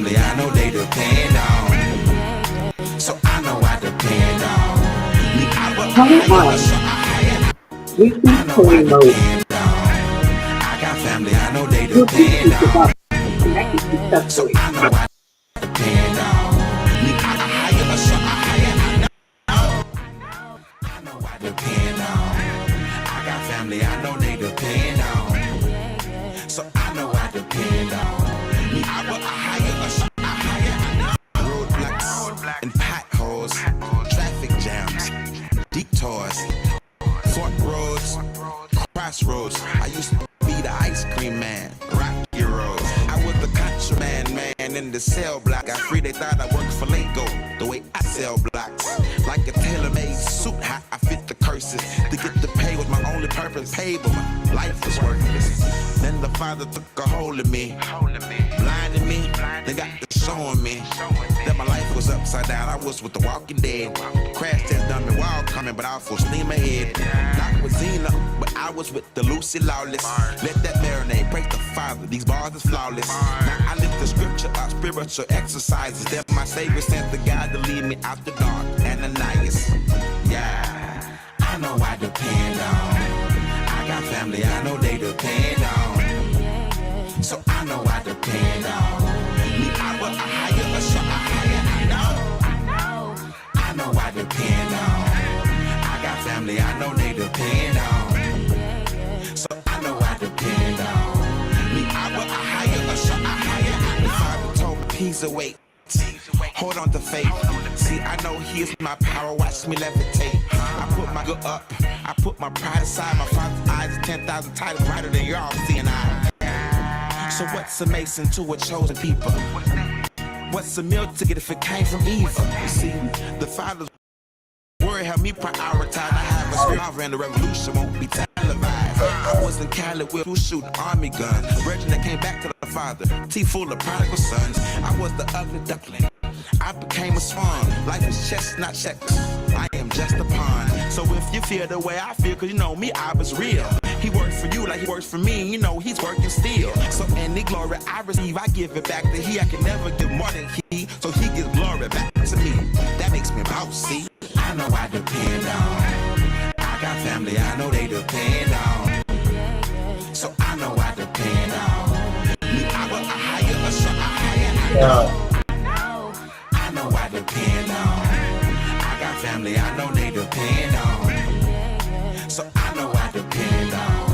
family I know they depend on. So I know I depend on. Me, I will hire, so I know I depend on. I got family I know they depend on. So I know I depend on. Me, I hire, so I know I depend on. I got family I know they depend on. So I know I depend on. Me, I will hire, so roadblocks and potholes, traffic jams, detours, fork roads, crossroads. I used to be the ice cream man, rocky roads. I was the contraband man in the cell block. Got free, they thought I worked for Lego. The way I sell blocks, like a tailor-made suit, how I fit the curses. To get the pay was my only purpose, paid, but my life was worthless. Then the Father took a hold of me, blinded me, then got to showing me that my life was upside down. I was with the Walking Dead. Crash test done me while coming, but I was full steam ahead. Not with Zena, but I was with the Lucy Lawless. Let that marinate, break the Father. These bars is flawless. Now I lift the scripture up, spiritual exercises that my Savior sent the God to lead me out the dark. Ananias, yeah, I know I depend on. I got family I know they depend on. So I know I depend on. Me, I will hire a shot. I know I depend on. I got family I know they depend on. So I know I depend on. Me, I will hire a shot. The Father told me, peace away. Hold on to faith. See, I know he is my power. Watch me levitate. I put my good up. I put my pride aside. My Father's eyes are 10,000 times brighter than y'all seeing eye. So what's a mason to a chosen people? What's a meal ticket if it came from evil? You see, the Father's word helped me prioritize. I have a spirit and the revolution won't be televised. I was in Cali with who shoot army guns. Virgin that came back to the Father. Tea full of prodigal sons. I was the ugly duckling. I became a swan. Life is chess, not checkers. I am just a pawn. So if you feel the way I feel, cause you know me, I was real. He works for you like he works for me. You know he's working still. So any glory I receive, I give it back to he. I can never give more than he. So he gives glory back to me. That makes me boss, see? I know I depend on. I got family I know they depend on. So I know I depend on. Me, I will hire a shot. I know I depend on. I got family I know they depend on. So I know I depend on.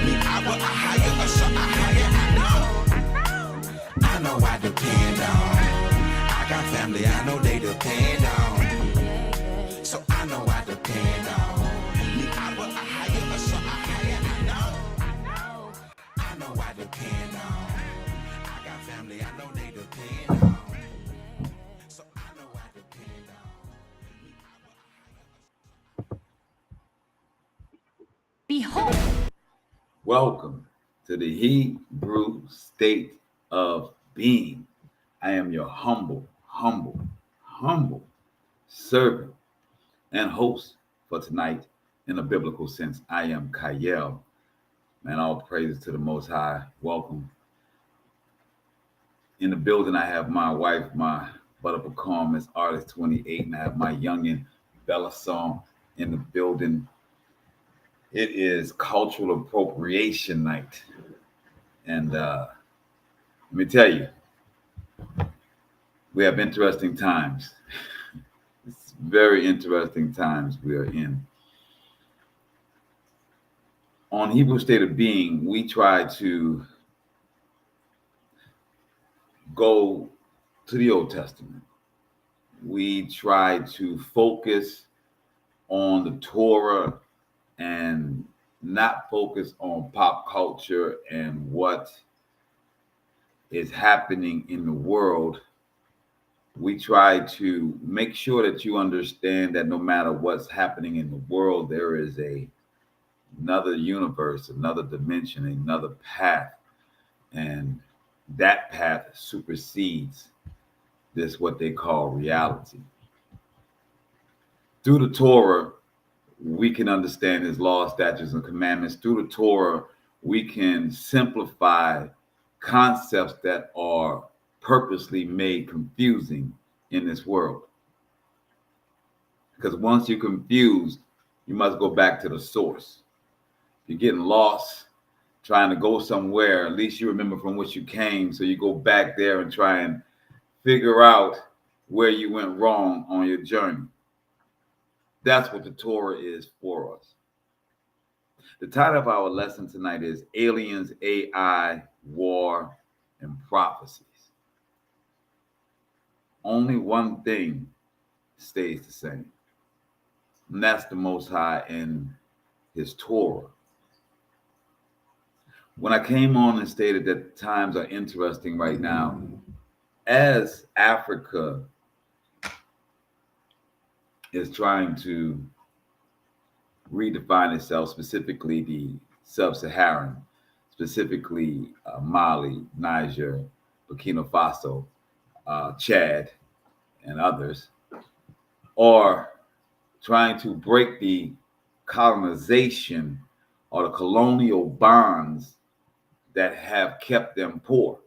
Me, I will hire a shot. I know I depend on. I got family I know they depend on. So I know I depend on. Me, I will hire a shot. I know I depend on. I got family I know they depend on. So I know I depend on. Behold. Welcome to the Hebrew state of being. I am your humble servant and host for tonight in a biblical sense. I am Kayel. Man, all praises to the Most High. Welcome. In the building, I have my wife, my Butterfly Calm, Miss Artist 28, and I have my youngin, Bella Song, in the building. It is cultural appropriation night. And let me tell you, we have interesting times. It's very interesting times we are in. On Hebrew State of Being, we try to go to the Old Testament. We try to focus on the Torah and not focus on pop culture and what is happening in the world. We try to make sure that you understand that no matter what's happening in the world, there is another universe, another dimension, another path, and that path supersedes this, what they call reality. Through the Torah, we can understand his laws, statutes, and commandments. Through the Torah, we can simplify concepts that are purposely made confusing in this world. Because once you're confused, you must go back to the source. If you're getting lost, trying to go somewhere, at least you remember from which you came. So you go back there and try and figure out where you went wrong on your journey. That's what the Torah is for us. The title of our lesson tonight is Aliens, AI, War, and Prophecies. Only one thing stays the same, and that's the Most High in his Torah. When I came on and stated that times are interesting right now, as Africa is trying to redefine itself, specifically the sub-Saharan, specifically Mali, Niger, Burkina Faso, Chad, and others, or trying to break the colonization or the colonial bonds that have kept them poor.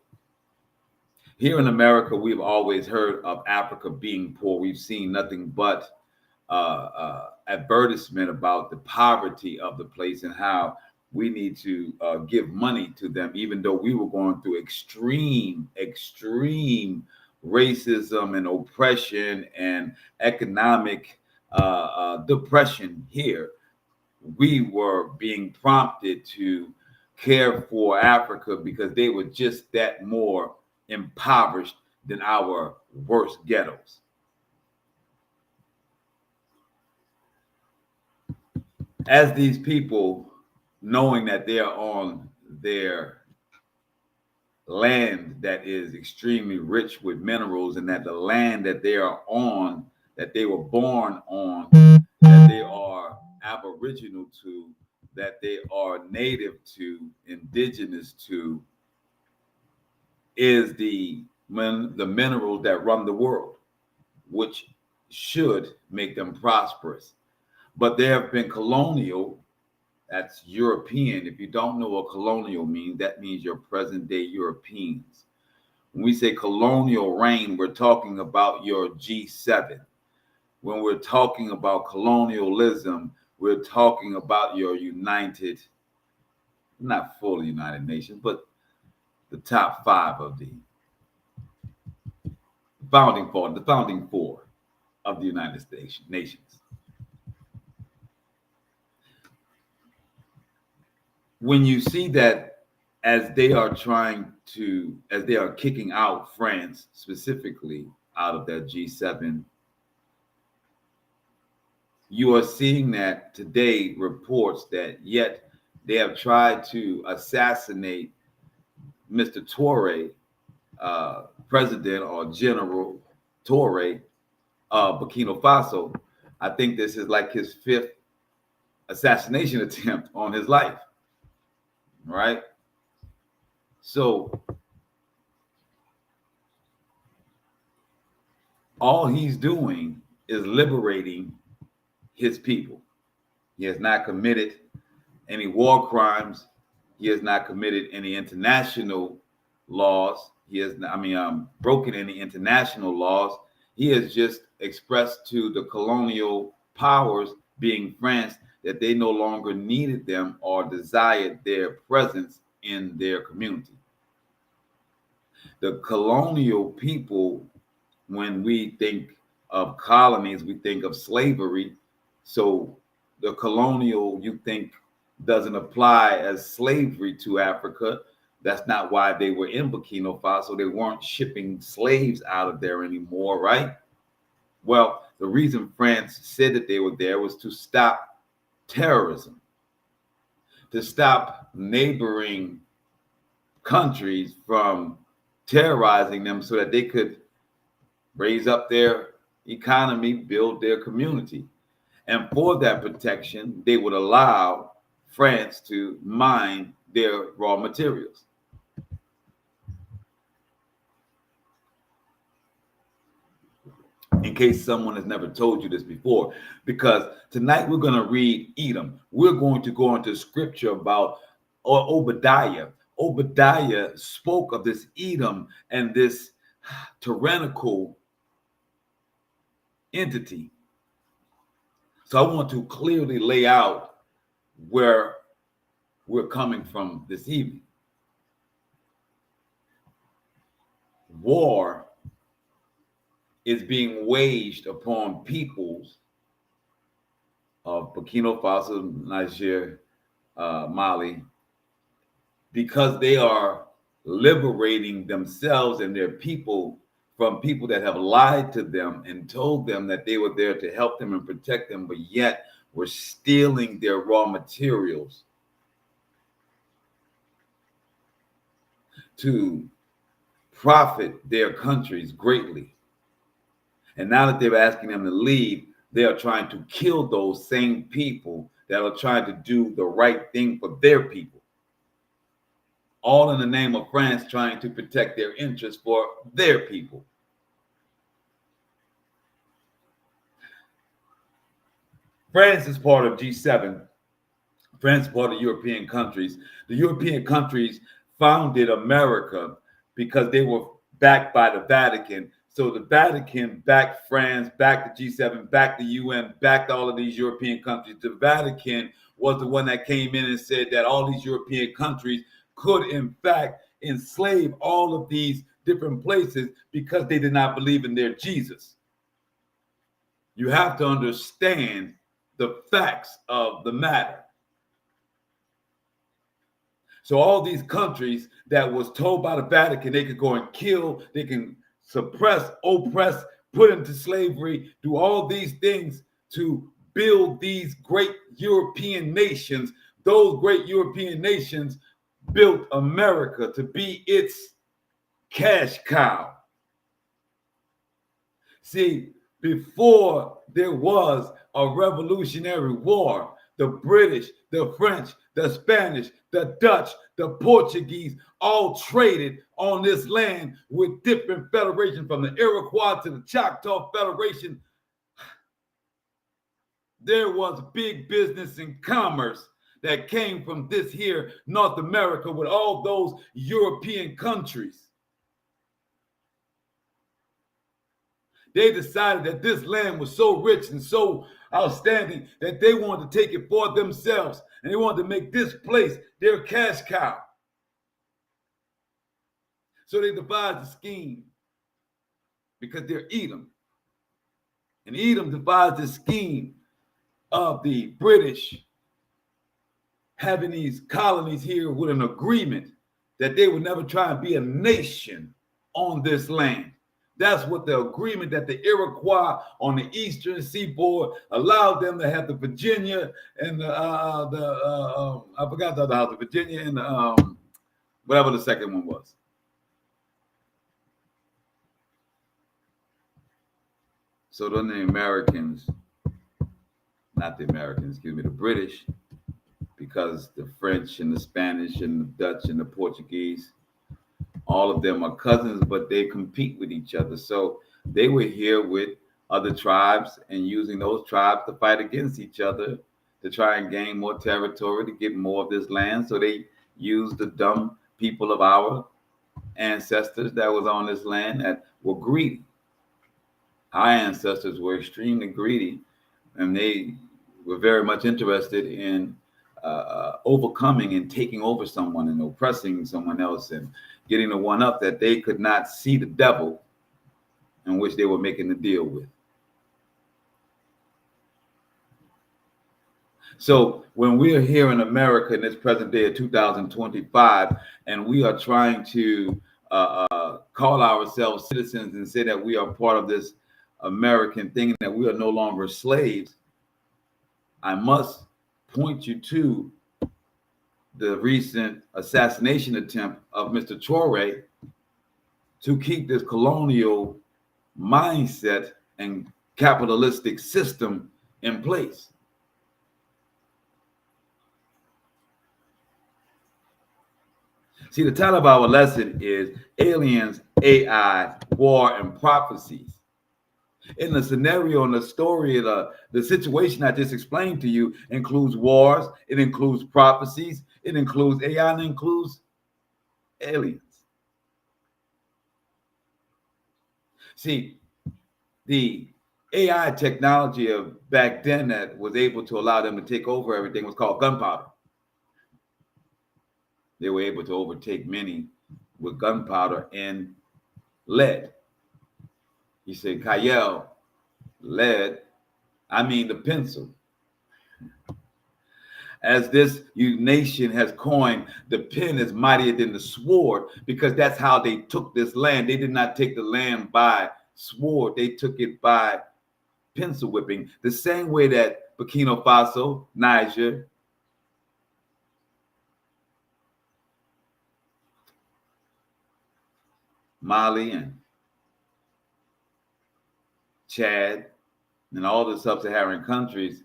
Here in America, we've always heard of Africa being poor. We've seen nothing but advertisement about the poverty of the place and how we need to give money to them, even though we were going through extreme racism and oppression and economic depression here. We were being prompted to care for Africa because they were just that more impoverished than our worst ghettos. As these people, knowing that they are on their land that is extremely rich with minerals, and that the land that they are on, that they were born on, that they are aboriginal to, that they are native to, indigenous to, is the minerals that run the world, which should make them prosperous. But there have been colonial, that's European. If you don't know what colonial means, that means you're present day Europeans. When we say colonial reign, we're talking about your G7. When we're talking about colonialism, we're talking about your United, not fully United Nations, but the top five of the founding four of the United Nations. When you see that as they are kicking out France specifically out of that G7, you are seeing that today reports that yet they have tried to assassinate Mr. Toure, President or General Toure of Burkina Faso. I think this is like his fifth assassination attempt on his life. Right? So all he's doing is liberating his people. He has not committed any war crimes. He has not committed any international laws. He has not, broken any international laws. He has just expressed to the colonial powers, being France, that they no longer needed them or desired their presence in their community. The colonial people, when we think of colonies, we think of slavery. So the colonial, you think, doesn't apply as slavery to Africa. That's not why they were in Burkina Faso. They weren't shipping slaves out of there anymore, right? Well, the reason France said that they were there was to stop terrorism, to stop neighboring countries from terrorizing them so that they could raise up their economy, build their community. And for that protection, they would allow France to mine their raw materials. In case someone has never told you this before, because tonight we're going to read Edom. We're going to go into scripture about Obadiah. Obadiah spoke of this Edom and this tyrannical entity. So I want to clearly lay out where we're coming from this evening. War is being waged upon peoples of Burkina Faso, Niger, Mali, because they are liberating themselves and their people from people that have lied to them and told them that they were there to help them and protect them, but yet were stealing their raw materials to profit their countries greatly. And now that they're asking them to leave, they are trying to kill those same people that are trying to do the right thing for their people. All in the name of France trying to protect their interests for their people. France is part of G7. France is part of European countries. The European countries founded America because they were backed by the Vatican. So the Vatican backed France, backed the G7, backed the UN, backed all of these European countries. The Vatican was the one that came in and said that all these European countries could, in fact, enslave all of these different places because they did not believe in their Jesus. You have to understand the facts of the matter. So all these countries that was told by the Vatican they could go and kill, they can suppress, oppress, put into slavery, do all these things to build these great European nations. Those great European nations built America to be its cash cow. See, before there was a revolutionary war, the British, the French, the Spanish, the Dutch, the Portuguese all traded on this land with different federations, from the Iroquois to the Choctaw Federation. There was big business and commerce that came from this here North America with all those European countries. They decided that this land was so rich and so outstanding that they wanted to take it for themselves, and they wanted to make this place their cash cow. So they devised a scheme because they're Edom. And Edom devised a scheme of the British having these colonies here with an agreement that they would never try and be a nation on this land. That's what the agreement that the Iroquois on the eastern seaboard allowed them to have the Virginia and I forgot the other house, the Virginia and whatever the second one was. So then the Americans, not the Americans, excuse me, the British, because the French and the Spanish and the Dutch and the Portuguese, all of them are cousins, but they compete with each other. So they were here with other tribes and using those tribes to fight against each other to try and gain more territory, to get more of this land. So they used the dumb people of our ancestors that was on this land that were greedy. Our ancestors were extremely greedy, and they were very much interested in overcoming and taking over someone and oppressing someone else and getting the one up that they could not see the devil in which they were making the deal with. So when we are here in America in this present day of 2025, and we are trying to call ourselves citizens and say that we are part of this American thing, that we are no longer slaves, I must point you to the recent assassination attempt of Mr. Traore to keep this colonial mindset and capitalistic system in place. See, the title of our lesson is Aliens, AI, War, and Prophecies. In the scenario and the story, the situation I just explained to you includes wars, it includes prophecies, it includes AI, and it includes aliens. See, the AI technology of back then that was able to allow them to take over everything was called gunpowder. They were able to overtake many with gunpowder and lead. He said, Kyle, lead, I mean the pencil. As this nation has coined, the pen is mightier than the sword, because that's how they took this land. They did not take the land by sword. They took it by pencil whipping. The same way that Burkina Faso, Niger, Mali, and Chad, and all the sub-Saharan countries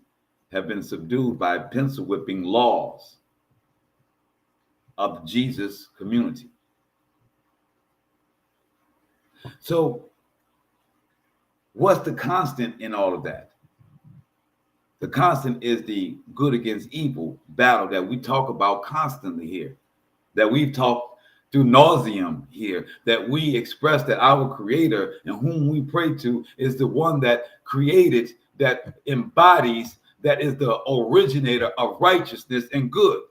have been subdued by pencil whipping laws of the Jesus community. So what's the constant in all of that? The constant is the good against evil battle that we talk about constantly here, that we've talked through nauseum here, that we express that our creator and whom we pray to is the one that created, that embodies, that is the originator of righteousness and good.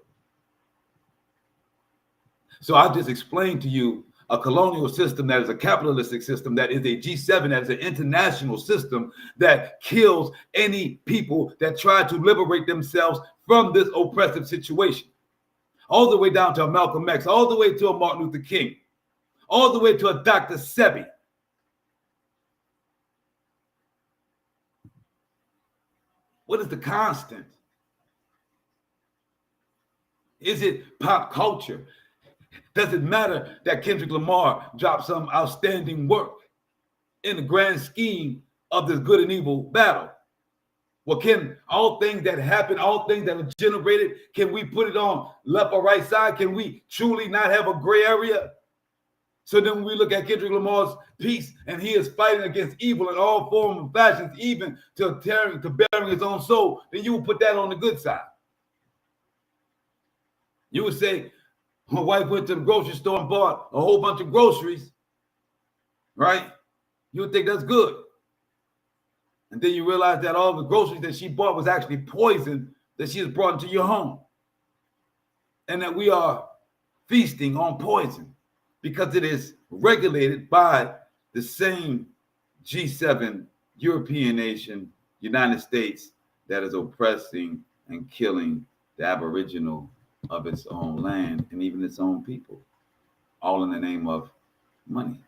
So I just explained to you a colonial system that is a capitalistic system, that is a G7, that is an international system that kills any people that try to liberate themselves from this oppressive situation. All the way down to a Malcolm X, all the way to a Martin Luther King, all the way to a Dr. Sebi. What is the constant? Is it pop culture? Does it matter that Kendrick Lamar dropped some outstanding work in the grand scheme of this good and evil battle? Well, can all things that happen, all things that are generated, can we put it on left or right side? Can we truly not have a gray area? So then when we look at Kendrick Lamar's piece, and he is fighting against evil in all forms and fashions, even to bearing his own soul, then you will put that on the good side. You would say, my wife went to the grocery store and bought a whole bunch of groceries, right? You would think that's good. And then you realize that all the groceries that she bought was actually poison that she has brought into your home. And that we are feasting on poison because it is regulated by the same G7 European nation, United States, that is oppressing and killing the Aboriginal of its own land and even its own people, all in the name of money.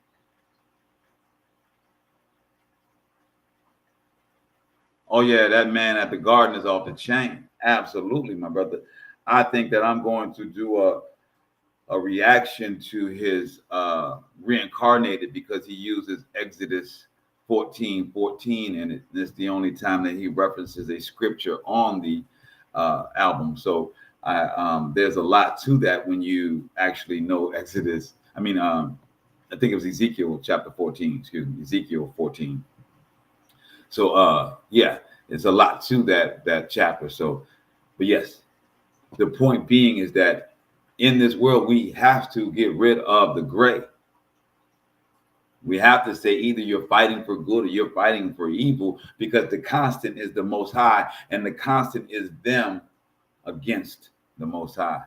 Oh yeah, that man at the garden is off the chain. Absolutely, my brother. I think that I'm going to do a reaction to his reincarnated, because he uses Exodus 14:14, and it's the only time that he references a scripture on the album. So there's a lot to that when you actually know Exodus. I mean, I think it was Ezekiel chapter 14, Ezekiel 14. So yeah, it's a lot to that chapter. So, but yes, the point being is that in this world, we have to get rid of the gray. We have to say either you're fighting for good or you're fighting for evil, because the constant is the Most High, and the constant is them against the Most High.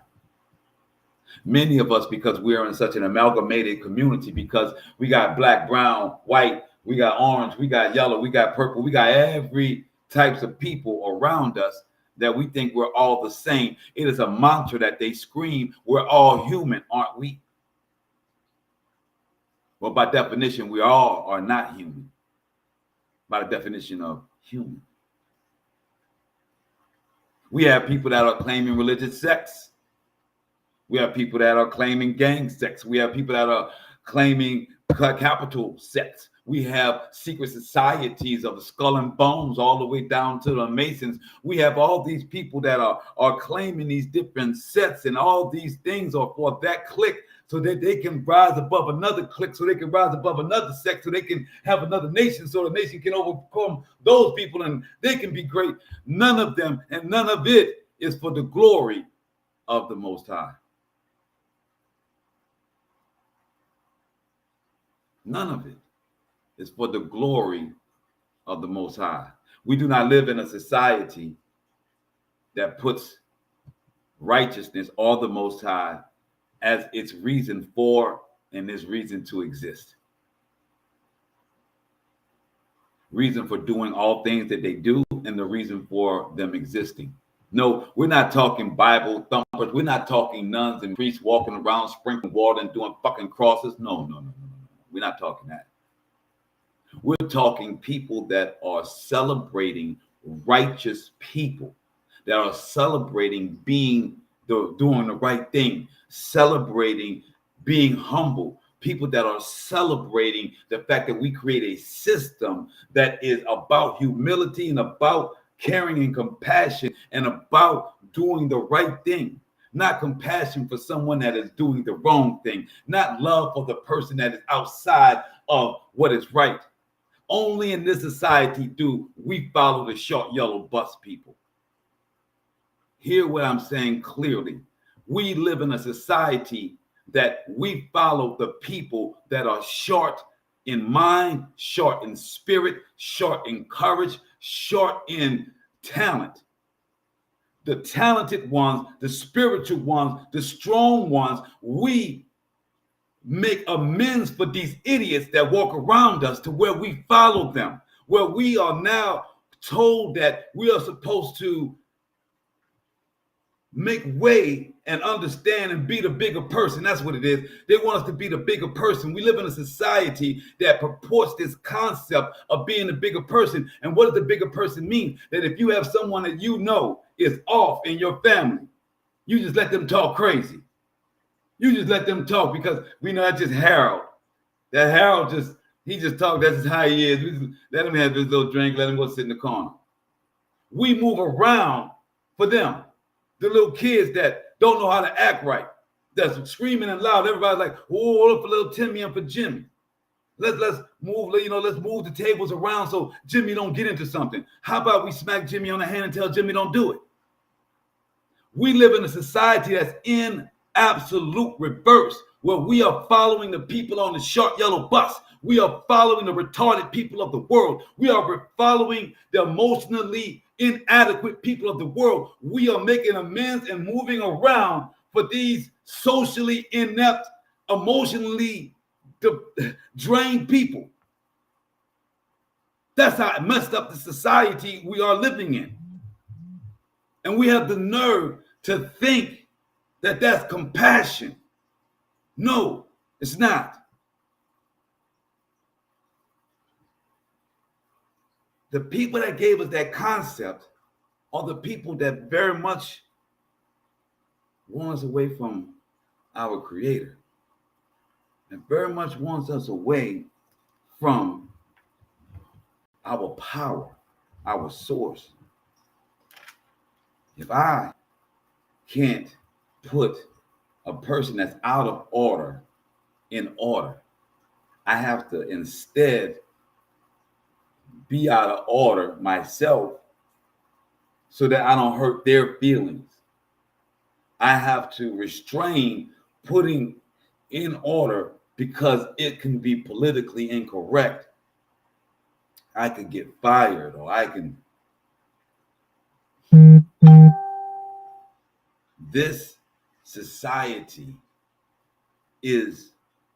Many of us, because we are in such an amalgamated community, because we got black, brown, white, we got orange, we got yellow, we got purple, we got every types of people around us, that we think we're all the same. It is a mantra that they scream, we're all human, aren't we? Well, by definition, we all are not human. By the definition of human. We have people that are claiming religious sects. We have people that are claiming gang sects. We have people that are claiming capital sects. We have secret societies of the Skull and Bones all the way down to the Masons. We have all these people that are claiming these different sets, and all these things are for that clique, so that they can rise above another clique, so they can rise above another sect, so they can have another nation, so the nation can overcome those people and they can be great. None of them and none of it is for the glory of the Most High. None of it is for the glory of the Most High. We do not live in a society that puts righteousness or the Most High as its reason for and its reason to exist. Reason for doing all things that they do and the reason for them existing. No, we're not talking Bible thumpers. We're not talking nuns and priests walking around sprinkling water and doing fucking crosses. No. We're not talking that. We're talking people that are celebrating righteous people, that are celebrating doing the right thing, celebrating being humble, people that are celebrating the fact that we create a system that is about humility and about caring and compassion and about doing the right thing. Not compassion for someone that is doing the wrong thing, not love for the person that is outside of what is right. Only in this society do we follow the short yellow bus people. Hear what I'm saying clearly. We live in a society that we follow the people that are short in mind, short in spirit, short in courage, short in talent. The talented ones, the spiritual ones, the strong ones, we make amends for these idiots that walk around us to where we follow them, where we are now told that we are supposed to make way and understand and be the bigger person. That's what it is. They want us to be the bigger person. We live in a society that purports this concept of being the bigger person. And what does the bigger person mean? That if you have someone that you know is off in your family, you just let them talk crazy. You just let them talk because we know that's just Harold. That Harold he just talk. That's just how he is. We just let him have his little drink. Let him go sit in the corner. We move around for them. The little kids that don't know how to act right, that's screaming and loud. Everybody's like, "Oh, look for little Timmy and for Jimmy. Let's move. Let's move the tables around so Jimmy don't get into something. How about we smack Jimmy on the hand and tell Jimmy don't do it?" We live in a society that's in absolute reverse, where we are following the people on the short yellow bus. We are following the retarded people of the world. We are following the emotionally inadequate people of the world. We are making amends and moving around for these socially inept, emotionally drained people. That's how messed up the society we are living in. And we have the nerve to think that that's compassion. No, it's not. The people that gave us that concept are the people that very much want us away from our Creator and very much wants us away from our power, our source. If I can't put a person that's out of order in order, I have to instead be out of order myself so that I don't hurt their feelings. I have to restrain putting in order because it can be politically incorrect. I could get fired or I can. This society is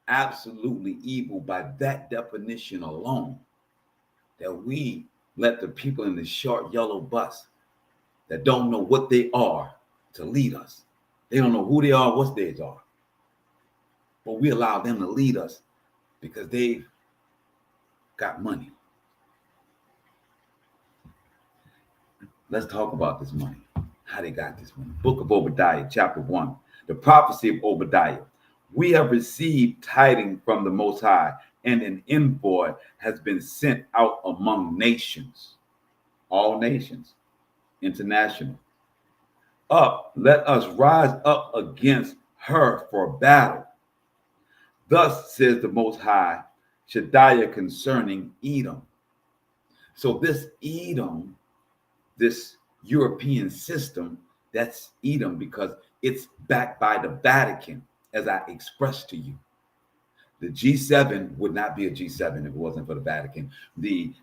absolutely evil by that definition alone. That we let the people in the short yellow bus that don't know what they are to lead us. They don't know who they are, what they are. But we allow them to lead us because they've got money. Let's talk about this money. How they got this money. Book of Obadiah, chapter 1. The prophecy of Obadiah. We have received tidings from the Most High, and an envoy has been sent out among nations. All nations. International. Up, let us rise up against her for battle. Thus says the Most High, Shaddai concerning Edom. So this Edom, this European system, that's Edom because it's backed by the Vatican, as I expressed to you. The G7 would not be a G7 if it wasn't for the Vatican. The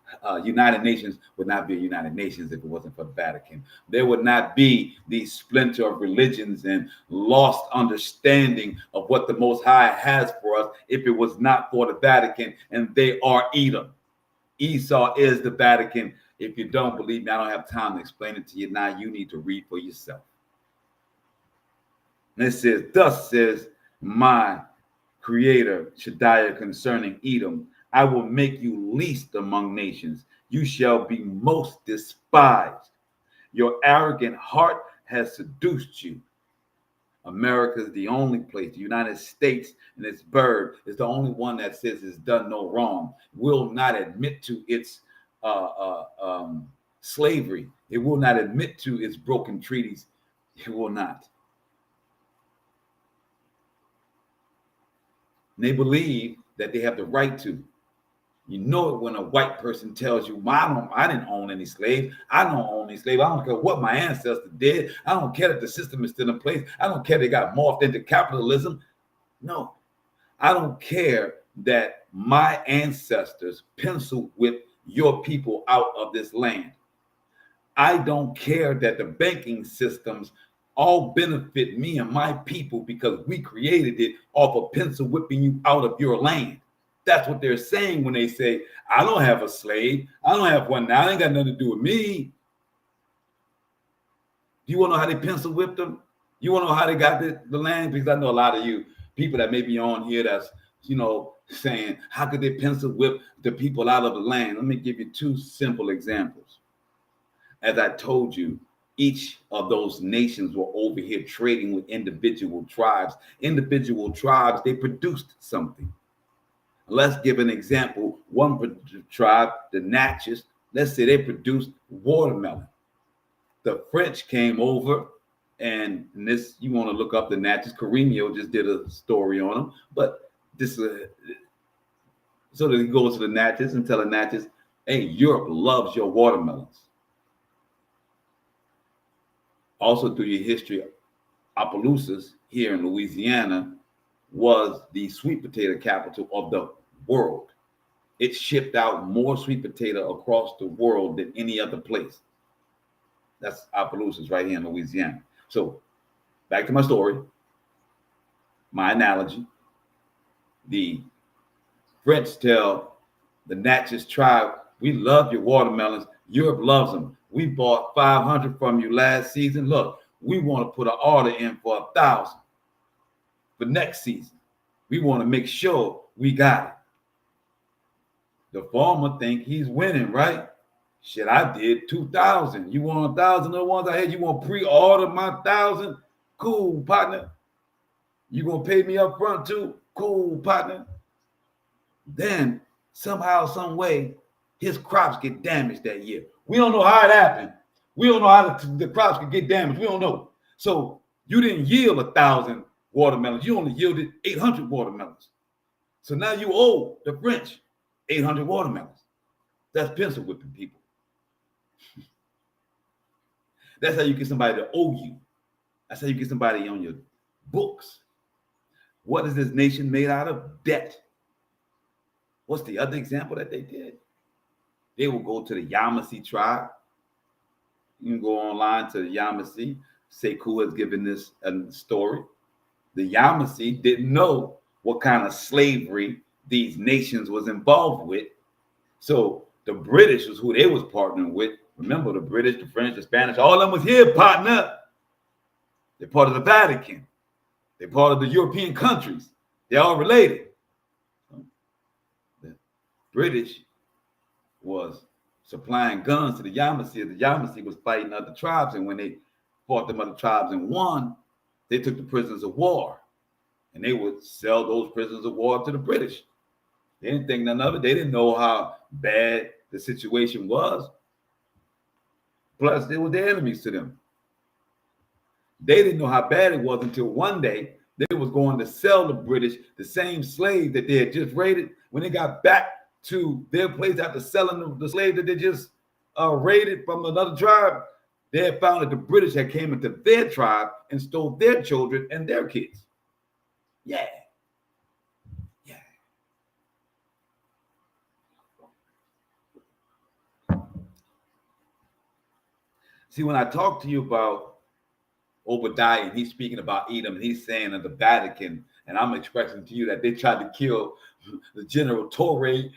United Nations would not be a United Nations if it wasn't for the Vatican. There would not be the splinter of religions and lost understanding of what the Most High has for us if it was not for the Vatican, and they are Edom. Esau is the Vatican. If you don't believe me, I don't have time to explain it to you now. You need to read for yourself. And it says, thus says my Creator, Shaddai, concerning Edom, I will make you least among nations. You shall be most despised. Your arrogant heart has seduced you. America is the only place, the United States and its bird is the only one that says it's done no wrong, will not admit to its slavery. It will not admit to its broken treaties. It will not. And they believe that they have the right to. You know it when a white person tells you, I didn't own any slave. I don't own any slave. I don't care what my ancestors did. I don't care that the system is still in place. I don't care they got morphed into capitalism. No, I don't care that my ancestors pencil whipped your people out of this land. I don't care that the banking systems all benefit me and my people because we created it off of pencil whipping you out of your land. That's what they're saying when they say, I don't have a slave. I don't have one now. It ain't got nothing to do with me. Do you want to know how they pencil whipped them? You want to know how they got the land? Because I know a lot of you people that may be on here that's, saying, how could they pencil whip the people out of the land? Let me give you two simple examples. As I told you, each of those nations were over here trading with individual tribes. Individual tribes, they produced something. Let's give an example. One tribe, the Natchez, let's say they produced watermelon. The French came over, and this, you want to look up the Natchez. Carino just did a story on them, but this so that he goes to the Natchez and tell the Natchez, hey, Europe loves your watermelons. Also, through your history, Opelousas here in Louisiana was the sweet potato capital of the world. It shipped out more sweet potato across the world than any other place. That's Opelousas right here in Louisiana. So back to my story, my analogy. The French tell the Natchez tribe, we love your watermelons. Europe loves them. We bought 500 from you last season. Look, we want to put an order in for 1,000 for next season. We want to make sure we got it. The farmer think he's winning, right? Shit, I did 2,000. You want 1,000 of the ones I had? You want pre-order my 1,000? Cool, partner. You gonna pay me up front too? Cool, partner. Then somehow, some way, his crops get damaged that year. We don't know how it happened. We don't know how the crops could get damaged. We don't know. So you didn't yield 1,000 watermelons. You only yielded 800 watermelons. So now you owe the French 800 watermelons. That's pencil whipping, people. That's how you get somebody to owe you. That's how you get somebody on your books. What is this nation made out of? Debt. What's the other example that they did? They will go to the Yamasee tribe. You can go online to the Yamasee. Sekou has given this story. The Yamasee didn't know what kind of slavery these nations was involved with. So the British was who they was partnering with. Remember, the British, the French, the Spanish, all of them was here, partner. They're part of the Vatican. They're part of the European countries. They're all related. The British was supplying guns to the Yamasee. The Yamasee was fighting other tribes, and when they fought them other tribes and won, they took the prisoners of war, and they would sell those prisoners of war to the British. They didn't think none of it. They didn't know how bad the situation was. Plus, they were the enemies to them. They didn't know how bad it was until one day they was going to sell the British the same slave that they had just raided. When they got back to their place after selling the slave that they just raided from another tribe, they had found that the British had came into their tribe and stole their children and their kids. Yeah. See, when I talk to you about Obadiah and he's speaking about Edom, and he's saying that the Vatican, and I'm expressing to you that they tried to kill the General Torre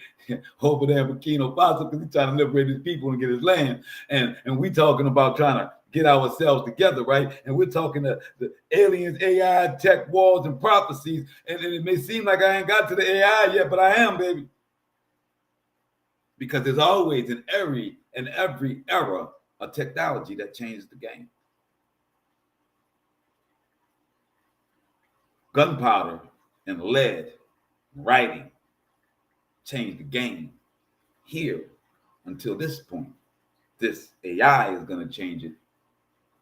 over there in Burkina Faso because he's trying to liberate his people and get his land. And we talking about trying to get ourselves together, right? And we're talking the aliens, AI, tech wars, and prophecies. And it may seem like I ain't got to the AI yet, but I am, baby. Because there's always in every era a technology that changes the game. Gunpowder and lead, writing, changed the game here until this point. This AI is going to change it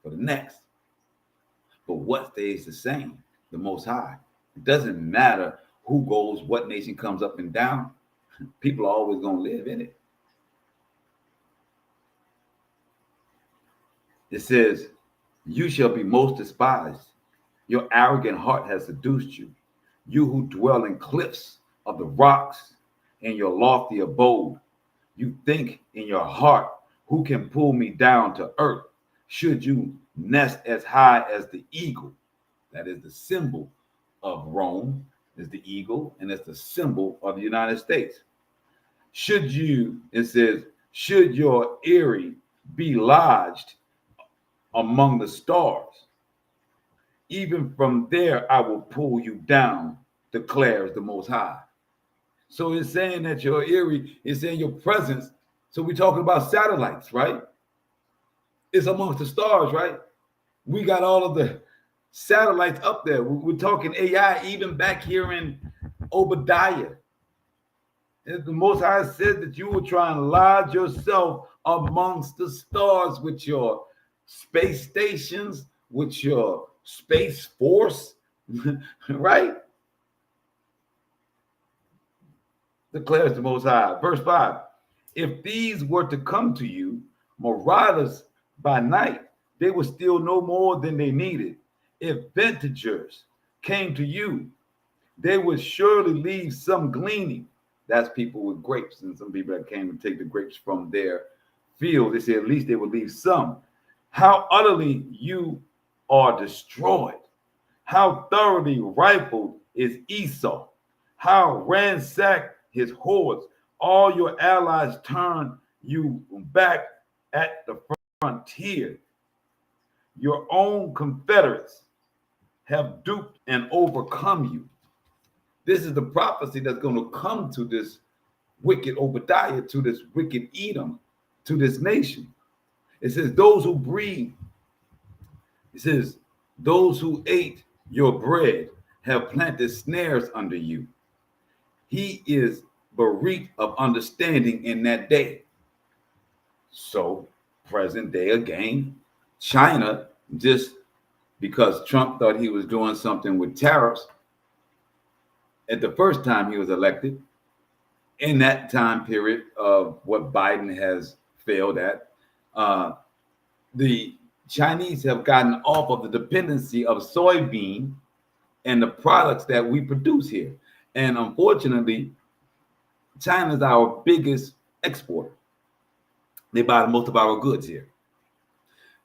for the next. But what stays the same? The Most High. It doesn't matter who goes, what nation comes up and down. People are always going to live in it. It says, you shall be most despised. Your arrogant heart has seduced you. You who dwell in cliffs of the rocks in your lofty abode. You think in your heart, who can pull me down to earth? Should you nest as high as the eagle? That is the symbol of Rome, is the eagle, and it's the symbol of the United States. Should you, it says, should your eyrie be lodged among the stars? Even from there, I will pull you down, declares the Most High. So it's saying that your eyrie is saying your presence. So we're talking about satellites, right? It's amongst the stars, right? We got all of the satellites up there. We're talking AI even back here in Obadiah. And the Most High said that you will try and lodge yourself amongst the stars with your space stations, with your space force, right? Declares the Most High. Verse 5, if these were to come to you, marauders by night, they would steal no more than they needed. If vintagers came to you, they would surely leave some gleaning. That's people with grapes, and some people that came to take the grapes from their field. They say at least they would leave some. How utterly you are destroyed. How thoroughly rifled is Esau. How ransacked his hordes. All your allies turn you back at the frontier. Your own confederates have duped and overcome you. This is the prophecy that's going to come to this wicked Obadiah, to this wicked Edom, to this nation. It says, those who breathe, it says, those who ate your bread have planted snares under you. He is bereft of understanding in that day. So, present day again, China, just because Trump thought he was doing something with tariffs at the first time he was elected, in that time period of what Biden has failed at, the Chinese have gotten off of the dependency of soybean and the products that we produce here. And unfortunately, China is our biggest exporter. They buy most of our goods here.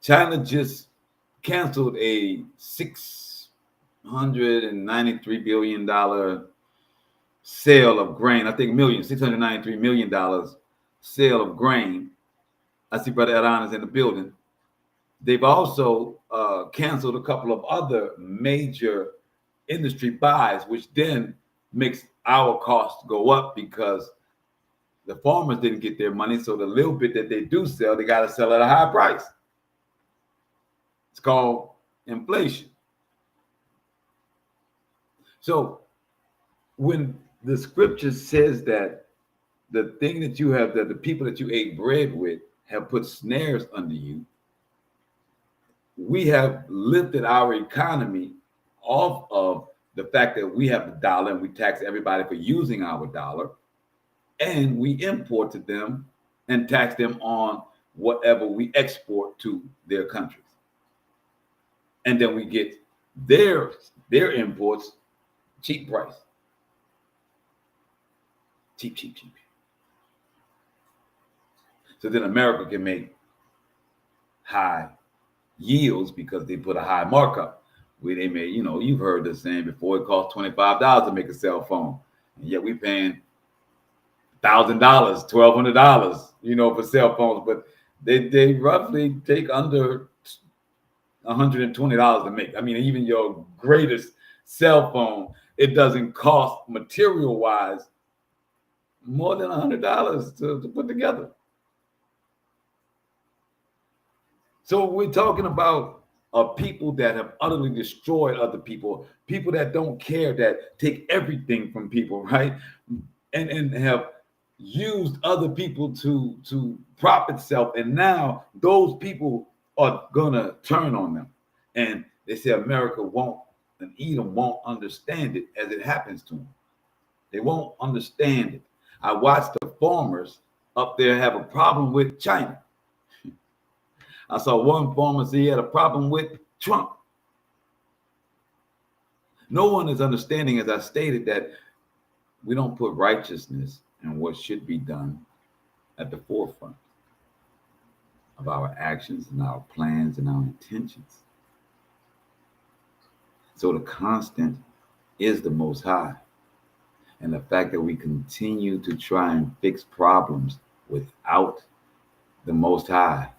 China just canceled a $693 billion sale of grain. I think $693 million sale of grain. I see Brother Elan is in the building. They've also canceled a couple of other major industry buys, which then makes our costs go up because the farmers didn't get their money. So the little bit that they do sell, they got to sell at a high price. It's called inflation. So when the scripture says that the thing that you have, that the people that you ate bread with have put snares under you, we have lifted our economy off of the fact that we have the dollar and we tax everybody for using our dollar, and we import to them and tax them on whatever we export to their countries. And then we get their imports cheap price. Cheap. So then America can make high yields because they put a high markup. Where they may, you've heard this saying before, it costs $25 to make a cell phone. And yet we paying $1,000, $1,200, for cell phones, but they roughly take under $120 to make. I mean, even your greatest cell phone, it doesn't cost material wise more than $100 to put together. So we're talking about people that have utterly destroyed other people, people that don't care, that take everything from people, right? And have used other people to prop itself. And now those people are gonna turn on them. And they say America won't, and Edom won't understand it as it happens to them. They won't understand it. I watched the farmers up there have a problem with China. I saw one farmer say he had a problem with Trump. No one is understanding, as I stated, that we don't put righteousness and what should be done at the forefront of our actions and our plans and our intentions. So the constant is the Most High. And the fact that we continue to try and fix problems without the Most High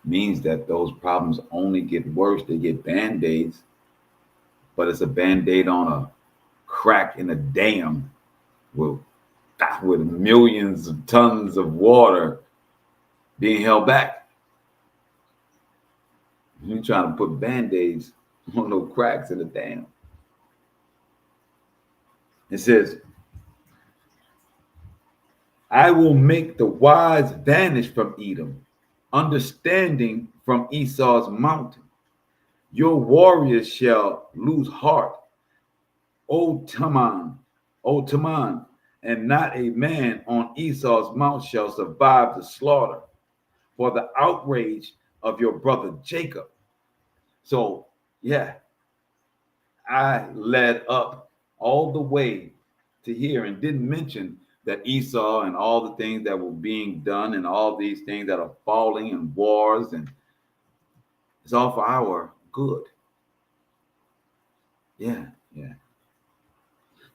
means that those problems only get worse. They get Band-Aids, but it's a Band-Aid on a crack in a dam with millions of tons of water being held back. You're trying to put Band-Aids on those cracks in the dam. It says, I will make the wise vanish from Edom, understanding from Esau's mountain. Your warriors shall lose heart, O Taman, and not a man on Esau's mount shall survive the slaughter for the outrage of your brother Jacob. So, yeah, I led up all the way to here and didn't mention that Esau and all the things that were being done and all these things that are falling and wars, and it's all for our good. Yeah.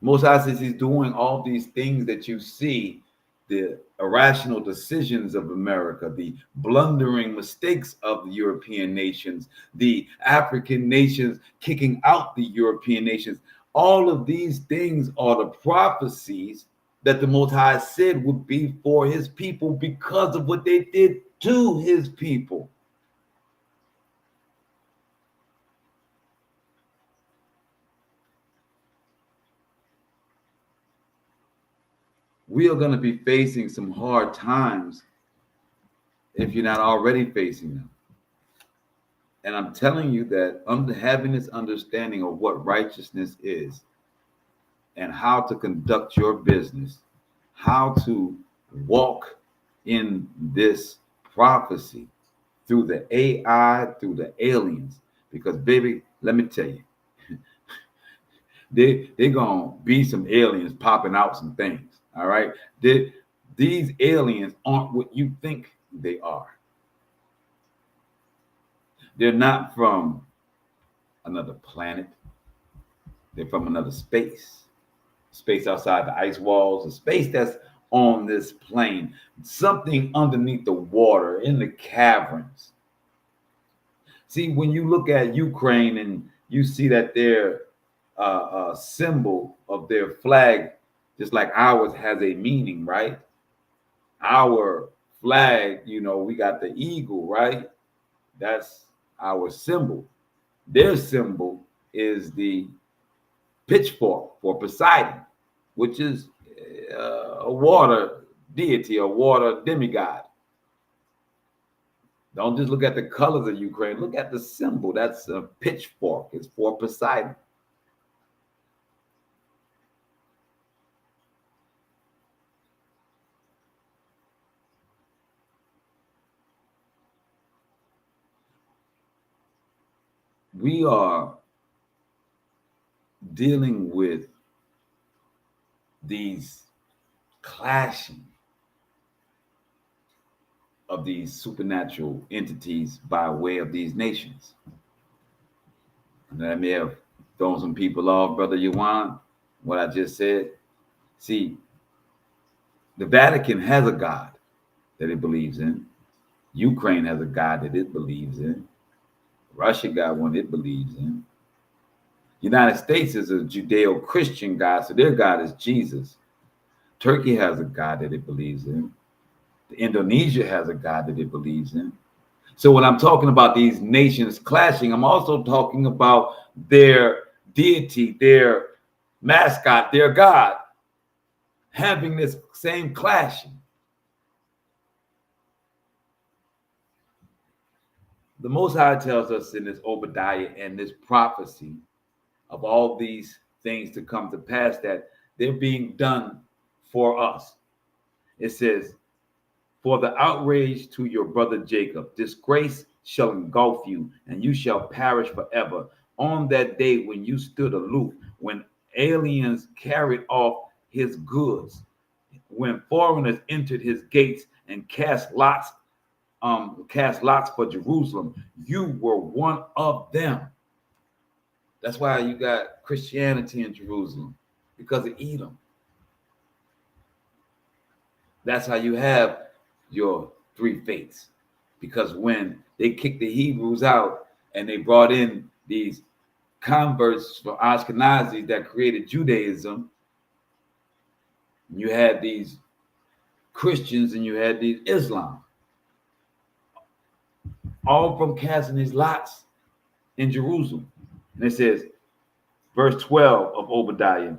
Most High says he's doing all these things that you see, the irrational decisions of America, the blundering mistakes of the European nations, the African nations kicking out the European nations. All of these things are the prophecies that the Most High said would be for his people because of what they did to his people. We are going to be facing some hard times if you're not already facing them. And I'm telling you that having this understanding of what righteousness is and how to conduct your business, how to walk in this prophecy through the AI, through the aliens, because baby, let me tell you, they're going to be some aliens popping out some things. All right. These aliens aren't what you think they are. They're not from another planet. They're from another space outside the ice walls, a space that's on this plane, something underneath the water in the caverns. See, when you look at Ukraine and you see that their symbol of their flag, just like ours, has a meaning, right? Our flag, we got the eagle, right? That's our symbol. Their symbol is the pitchfork for Poseidon, which is a water deity, a water demigod. Don't just look at the colors of Ukraine. Look at the symbol. That's a pitchfork. It's for Poseidon. We are dealing with these clashing of these supernatural entities by way of these nations. And that may have thrown some people off, Brother Yuan, what I just said. See, the Vatican has a God that it believes in. Ukraine has a God that it believes in. Russia got one it believes in. United States is a Judeo-Christian God, so their God is Jesus. Turkey has a God that it believes in. Indonesia has a God that it believes in. So when I'm talking about these nations clashing, I'm also talking about their deity, their mascot, their God having this same clashing. The Most High tells us in this Obadiah and this prophecy of all these things to come to pass that they're being done for us. It says, for the outrage to your brother Jacob, disgrace shall engulf you, and you shall perish forever. On that day when you stood aloof, when aliens carried off his goods, when foreigners entered his gates and cast lots for Jerusalem, you were one of them. That's why you got Christianity in Jerusalem, because of Edom. That's how you have your three faiths, because when they kicked the Hebrews out and they brought in these converts from Ashkenazis that created Judaism, you had these Christians and you had these Islam, all from casting these lots in Jerusalem. And it says, verse 12 of Obadiah,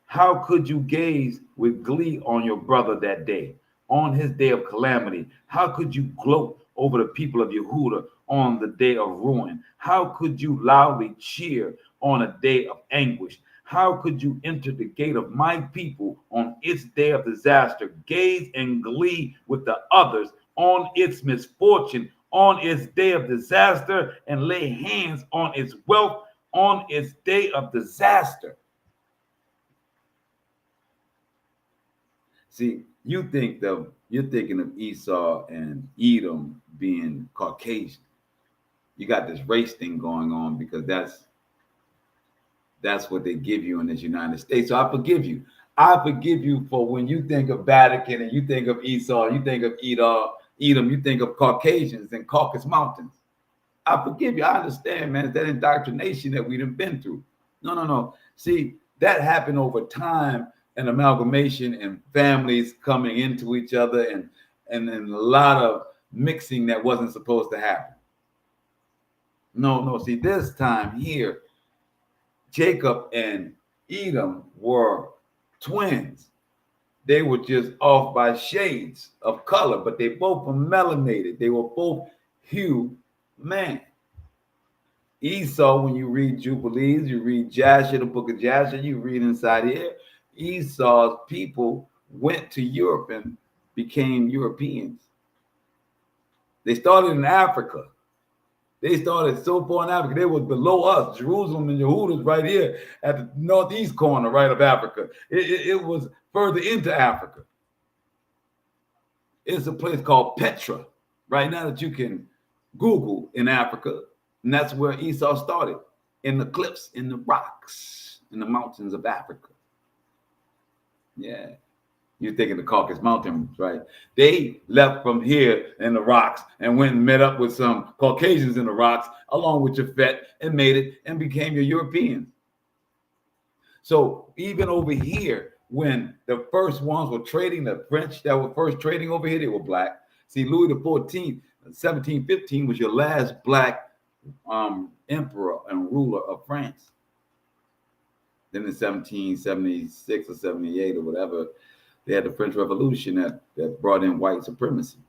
how could you gaze with glee on your brother that day, on his day of calamity? How could you gloat over the people of Yehuda on the day of ruin? How could you loudly cheer on a day of anguish? How could you enter the gate of my people on its day of disaster, gaze and glee with the others on its misfortune, on its day of disaster, and lay hands on its wealth on its day of disaster? See, you're thinking of Esau and Edom being Caucasian. You got this race thing going on because that's what they give you in this United States. So I forgive you. I forgive you for when you think of Vatican and you think of Esau, you think of Edom, you think of Caucasians and Caucasus Mountains. I forgive you. I understand, man. It's that indoctrination that we've been through. No. See, that happened over time and amalgamation and families coming into each other and a lot of mixing that wasn't supposed to happen. No. See, this time here, Jacob and Edom were twins. They were just off by shades of color, but they both were melanated. They were both hue man. Esau, when you read Jubilees, you read Jasher, the book of Jasher, you read inside here, Esau's people went to Europe and became Europeans. They started in Africa. They started so far in Africa, they were below us. Jerusalem and Yehuda is right here at the northeast corner, right, of Africa. It was further into Africa. It's a place called Petra, right now that you can Google in Africa. And that's where Esau started, in the cliffs, in the rocks, in the mountains of Africa. Yeah. You're thinking the Caucasus Mountains, right? They left from here in the rocks and went and met up with some Caucasians in the rocks, along with Japhet, and made it and became your Europeans. So even over here, when the first ones were trading, the French that were first trading over here, they were black. See, Louis XIV, 1715 was your last black emperor and ruler of France. Then in 1776 or 78 or whatever, they had the French Revolution that brought in white supremacy.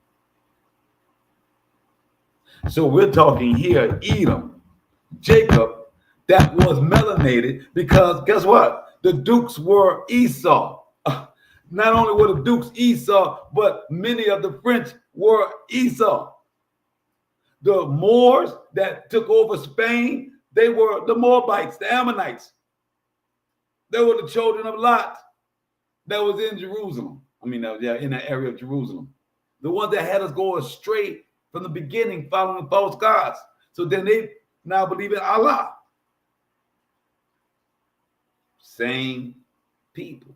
So we're talking here, Edom, Jacob, that was melanated because guess what? The dukes were Esau. Not only were the dukes Esau, but many of the French were Esau. The Moors that took over Spain, they were the Moabites, the Ammonites. They were the children of Lot that was in Jerusalem. In the area of Jerusalem. the ones that had us go astray from the beginning, following false gods. So then they now believe in Allah. Same people.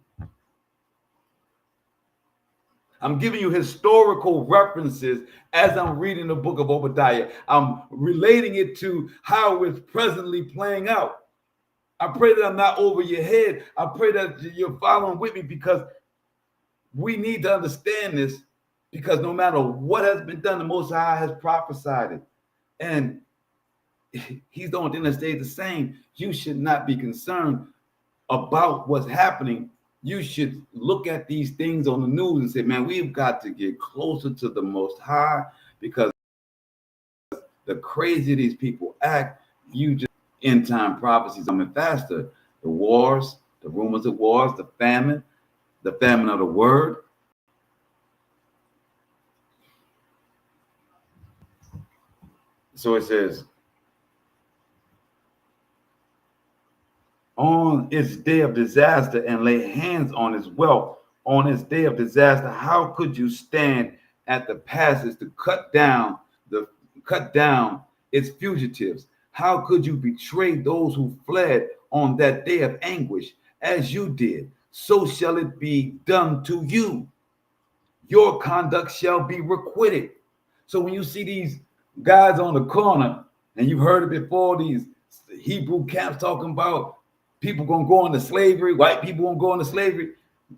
I'm giving you historical references as I'm reading the book of Obadiah. I'm relating it to how it's presently playing out. I pray that I'm not over your head. I pray that you're following with me, because we need to understand this, because no matter what has been done, the Most High has prophesied it. And he's the only thing that stays the same. You should not be concerned about what's happening. You should look at these things on the news and say, man, we've got to get closer to the Most High, because the crazier these people act, you just end time prophecies coming faster. The wars, the rumors of wars, the famine of the word. So it says, on its day of disaster, and lay hands on its wealth. On its day of disaster, how could you stand at the passes to cut down its fugitives? How could you betray those who fled on that day of anguish? As you did, so shall it be done to you. Your conduct shall be requited. So when you see these guys on the corner, and you've heard it before, these Hebrew camps talking about people gonna go into slavery, white people gonna go into slavery.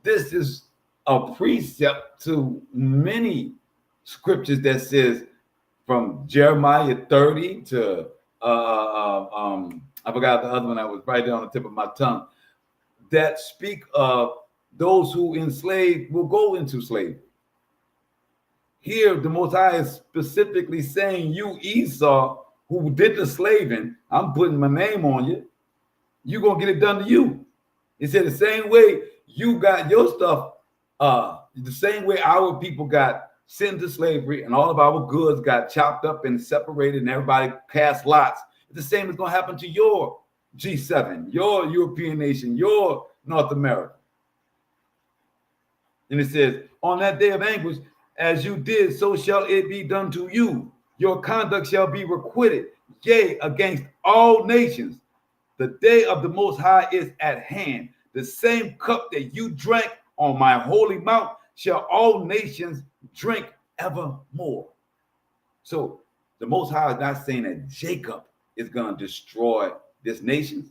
This is a precept to many scriptures that says, from Jeremiah 30 to I forgot the other one that was right there on the tip of my tongue, that speak of those who enslaved will go into slavery. Here, the Most High is specifically saying, you Esau, who did the slaving, I'm putting my name on you. You're going to get it done to you. He said the same way you got your stuff, the same way our people got sent to slavery and all of our goods got chopped up and separated and everybody cast lots. The same is going to happen to your G7, your European nation, your North America. And it says, on that day of anguish, as you did, so shall it be done to you. Your conduct shall be requited, yea, against all nations. The day of the Most High is at hand. The same cup that you drank on my holy mount shall all nations drink evermore. So the Most High is not saying that Jacob is going to destroy this nation.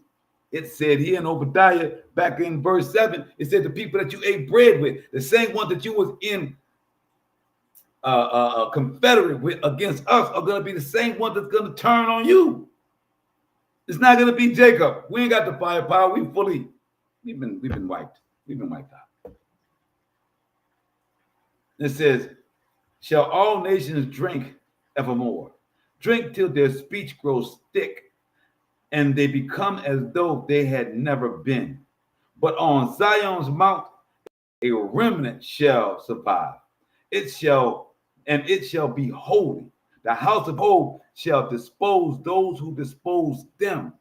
It said here in Obadiah, back in verse 7, it said the people that you ate bread with, the same one that you was in confederate with against us, are going to be the same one that's going to turn on you. It's not going to be Jacob. We ain't got the firepower. We've been wiped. We've been wiped out. It says, shall all nations drink evermore. Drink till their speech grows thick, and they become as though they had never been. But on Zion's mount, a remnant shall survive. It shall be holy. The house of hope shall dispose those who dispose them.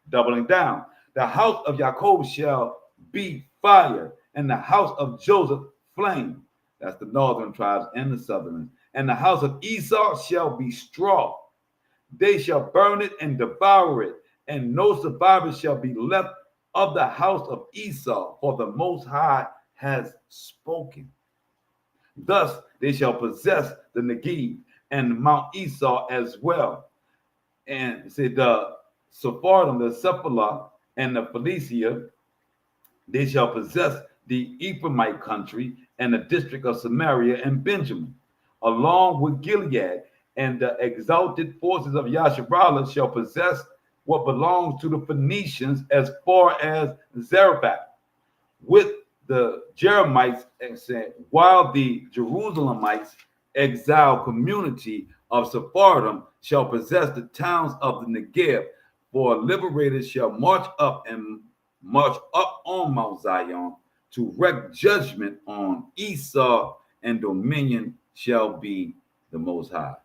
Doubling down. The house of Jacob shall be fire, and the house of Joseph flame. That's the northern tribes and the southern. And the house of Esau shall be straw. They shall burn it and devour it, and no survivor shall be left of the house of Esau, for the Most High has spoken. Thus they shall possess the Negev and Mount Esau as well. And say the Sephardim, the Sephalah, and the Philistia, they shall possess the Ephraimite country and the district of Samaria and Benjamin, along with Gilead, and the exalted forces of Yasharallah shall possess what belongs to the Phoenicians as far as Zarephath, with the Jeremites, while the Jerusalemites, exiled community of Sephardim, shall possess the towns of the Negev, for liberators shall march up on Mount Zion to wreak judgment on Esau, and dominion shall be the Most High.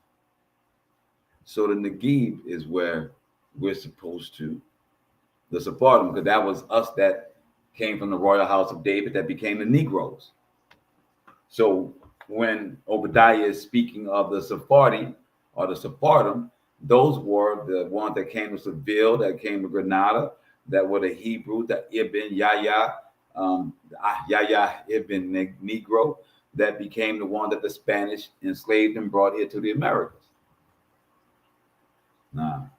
So the Negev is where we're supposed to, the Sephardim, because that was us that came from the royal house of David that became the Negroes. So when Obadiah is speaking of the Sephardi or the Sephardim, those were the ones that came to Seville, that came to Granada, that were the Hebrews, that Ibn Yahya, Yahya Ibn Negro, that became the one that the Spanish enslaved and brought here to the Americas. Now,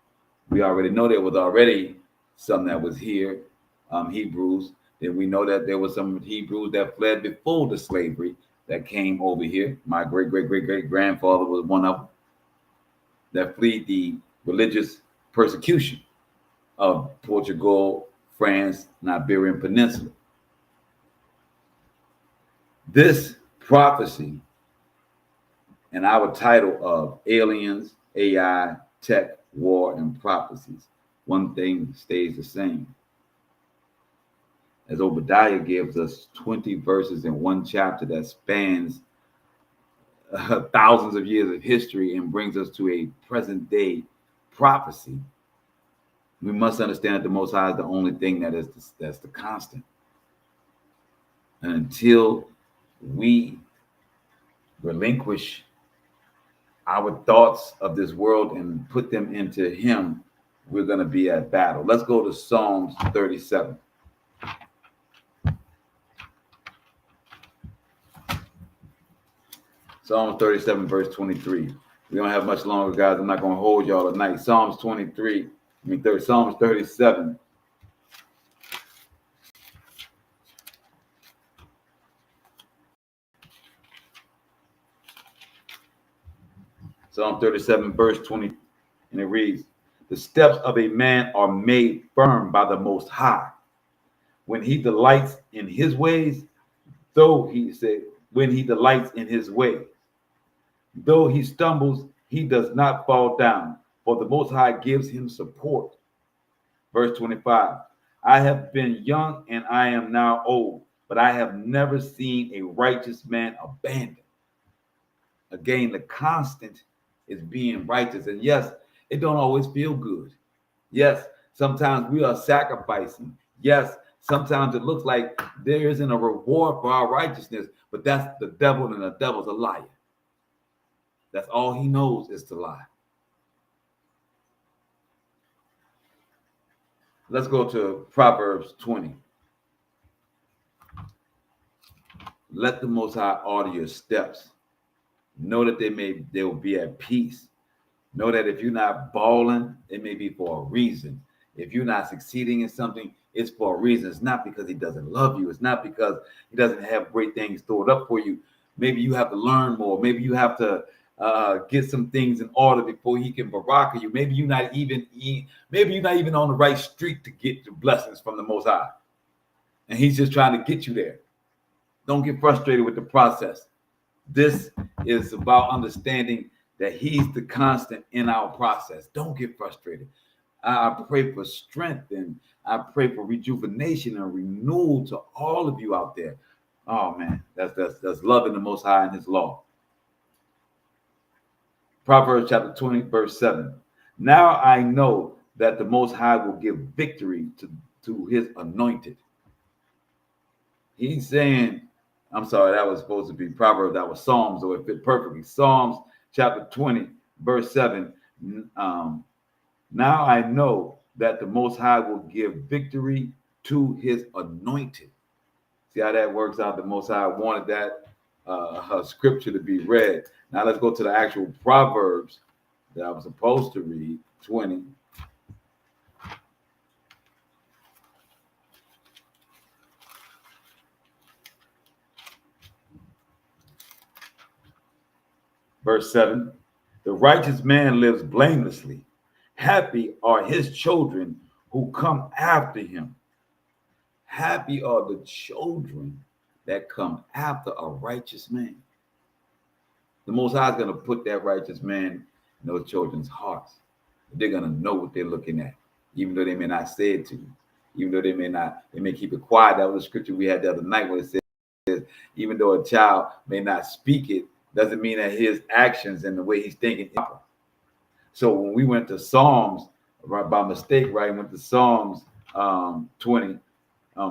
we already know there was already some that was here, Hebrews. Then we know that there was some Hebrews that fled before the slavery that came over here. My great grandfather was one of them that fled the religious persecution of Portugal, France, and Iberian Peninsula. This prophecy and our title of Aliens, AI, Tech, War, and Prophecies, one thing stays the same. As Obadiah gives us 20 verses in one chapter that spans thousands of years of history and brings us to a present day prophecy, we must understand that the Most High is the only thing that's the constant. And until we relinquish our thoughts of this world and put them into Him, we're going to be at battle. Let's go to Psalms 37. Psalms 37, verse 23. We don't have much longer, guys. I'm not going to hold y'all tonight. Psalms 37. Psalm 37, verse 20, and it reads, "The steps of a man are made firm by the Most High. When he delights in his ways, when he delights in his ways, though he stumbles, he does not fall down, for the Most High gives him support." Verse 25, "I have been young and I am now old, but I have never seen a righteous man abandoned." Again, the constant is being righteous. And yes, it don't always feel good. Yes, sometimes we are sacrificing. Yes, sometimes it looks like there isn't a reward for our righteousness, but that's the devil, and the devil's a liar. That's all he knows is to lie. Let's go to Proverbs 20. "Let the Most High order your steps. Know that they will be at peace. Know that if you're not balling, it may be for a reason. If you're not succeeding in something, it's for a reason. It's not because he doesn't love you. It's not because he doesn't have great things stored up for you. Maybe you have to learn more. Maybe you have to get some things in order before he can baraka you. Maybe you're not even on the right street to get the blessings from the Most High, and he's just trying to get you there. Don't get frustrated with the process. This is about understanding that he's the constant in our process. Don't get frustrated. I pray for strength, and I pray for rejuvenation and renewal to all of you out there. Oh man, that's loving the Most High and his law. Proverbs chapter 20, verse 7. "Now I know that the Most High will give victory to his anointed." He's saying, I'm sorry, that was supposed to be Proverbs. That was Psalms, so it fit perfectly. Psalms chapter 20, verse 7. "Now I know that the Most High will give victory to his anointed." See how that works out? The Most High wanted that scripture to be read. Now let's go to the actual Proverbs that I was supposed to read, 20. Verse 7, "The righteous man lives blamelessly. Happy are his children who come after him." Happy are the children that come after a righteous man. The Most High is going to put that righteous man in those children's hearts. They're going to know what they're looking at, even though they may not say it to you, even though they may keep it quiet. That was the scripture we had the other night where it says, even though a child may not speak it, doesn't mean that his actions and the way he's thinking. So when we went to Psalms, right, by mistake, right, went to Psalms 20,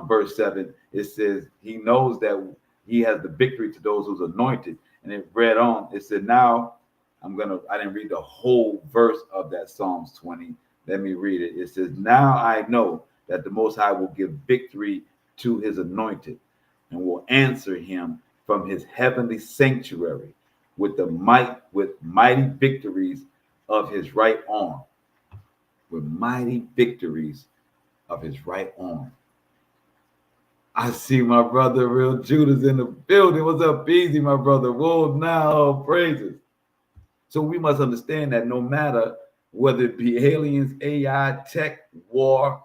verse 7, it says he knows that he has the victory to those who's anointed. And it read on. It said, now I didn't read the whole verse of that Psalms 20. Let me read it. It says, now I know that the Most High will give victory to his anointed and will answer him from his heavenly sanctuary with mighty victories of his right arm. With mighty victories of his right arm. I see my brother Real Judas in the building. What's up, Easy, my brother? Whoa, now praises. So we must understand that no matter whether it be aliens, AI, tech, war,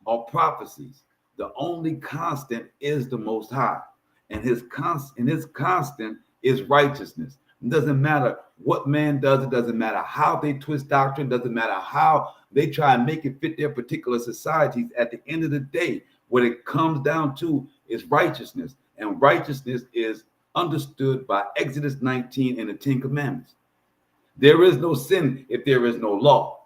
or prophecies, the only constant is the Most High, and his constant is righteousness. It doesn't matter what man does. It doesn't matter how they twist doctrine. It doesn't matter how they try and make it fit their particular societies. At the end of the day, what it comes down to is righteousness, and righteousness is understood by Exodus 19 and the 10 Commandments. There is no sin if there is no law,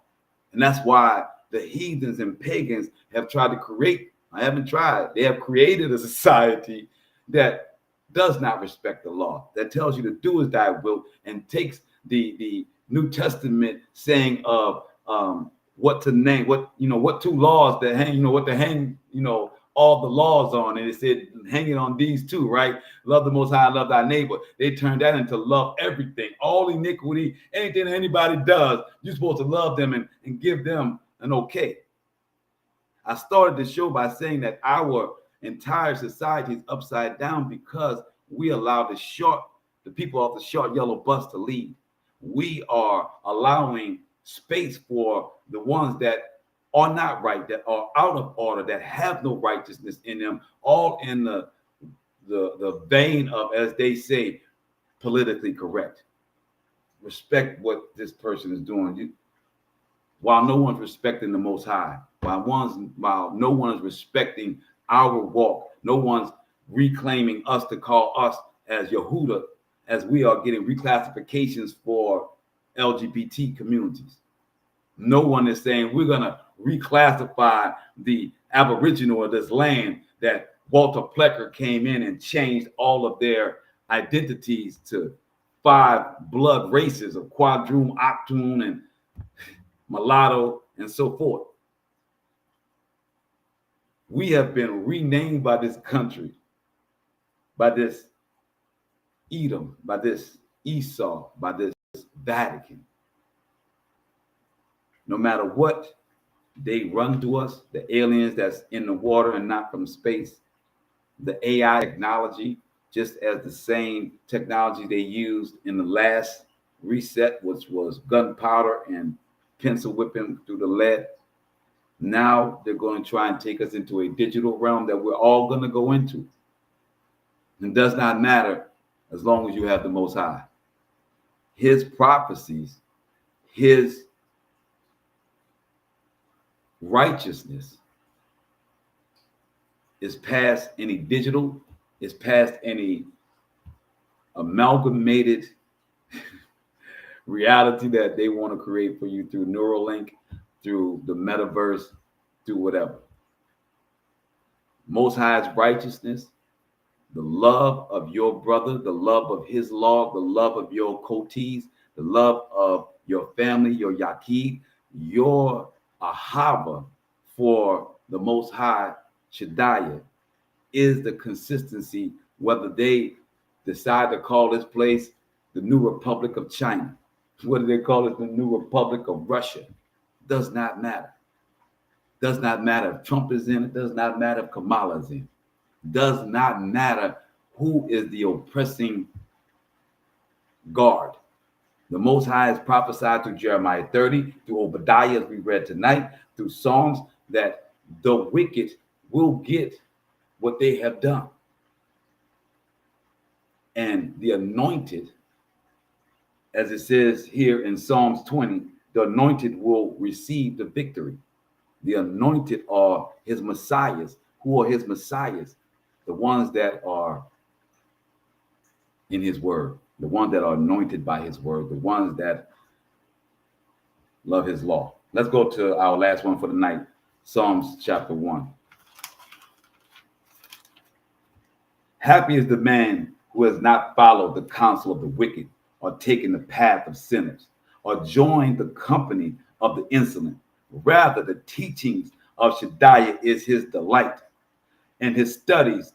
and that's why the heathens and pagans have tried to create. I haven't tried. They have created a society that does not respect the law, that tells you to do as thy will, and takes the New Testament saying of what to name, what two laws that hang, what to hang, all the laws on. And it said, hang it on these two, right? Love the Most High, love thy neighbor. They turned that into love everything, all iniquity, anything that anybody does, you're supposed to love them and give them an okay. I started the show by saying that our entire society is upside down because we allow the people off the short yellow bus to lead. We are allowing space for the ones that are not right, that are out of order, that have no righteousness in them, all in the vein of, as they say, politically correct. Respect what this person is doing. While no one's respecting the Most High, while no one is respecting our walk, no one's reclaiming us to call us as Yehuda, as we are getting reclassifications for LGBT communities. No one is saying we're going to reclassify the Aboriginal of this land that Walter Plecker came in and changed all of their identities to 5 blood races of Quadroon, Octoon, and Mulatto, and so forth. We have been renamed by this country, by this Edom, by this Esau, by this Vatican. No matter what they run to us, the aliens that's in the water and not from space, the AI technology, just as the same technology they used in the last reset, which was gunpowder and pencil whipping through the lead. Now they're going to try and take us into a digital realm that we're all going to go into. It does not matter as long as you have the Most High. His prophecies, his righteousness is past any digital, is past any amalgamated reality that they want to create for you through Neuralink, through the metaverse, through whatever. Most High's righteousness, the love of your brother, the love of his law, the love of your Kotis, the love of your family, your Yaqid, your Ahava for the Most High Shaddai is the consistency, whether they decide to call this place the New Republic of China, whether they call it the New Republic of Russia, does not matter. Does not matter if Trump is in it, does not matter if Kamala's in it. Does not matter who is the oppressing guard. The Most High has prophesied through Jeremiah 30, through Obadiah, as we read tonight, through Psalms, that the wicked will get what they have done. And the anointed, as it says here in Psalms 20, the anointed will receive the victory. The anointed are his messiahs. Who are his messiahs? The ones that are in his word, the ones that are anointed by his word, the ones that love his law. Let's go to our last one for the night, Psalms chapter 1. Happy is the man who has not followed the counsel of the wicked, or taken the path of sinners, or joined the company of the insolent. Rather, the teachings of Shaddai is his delight, and his studies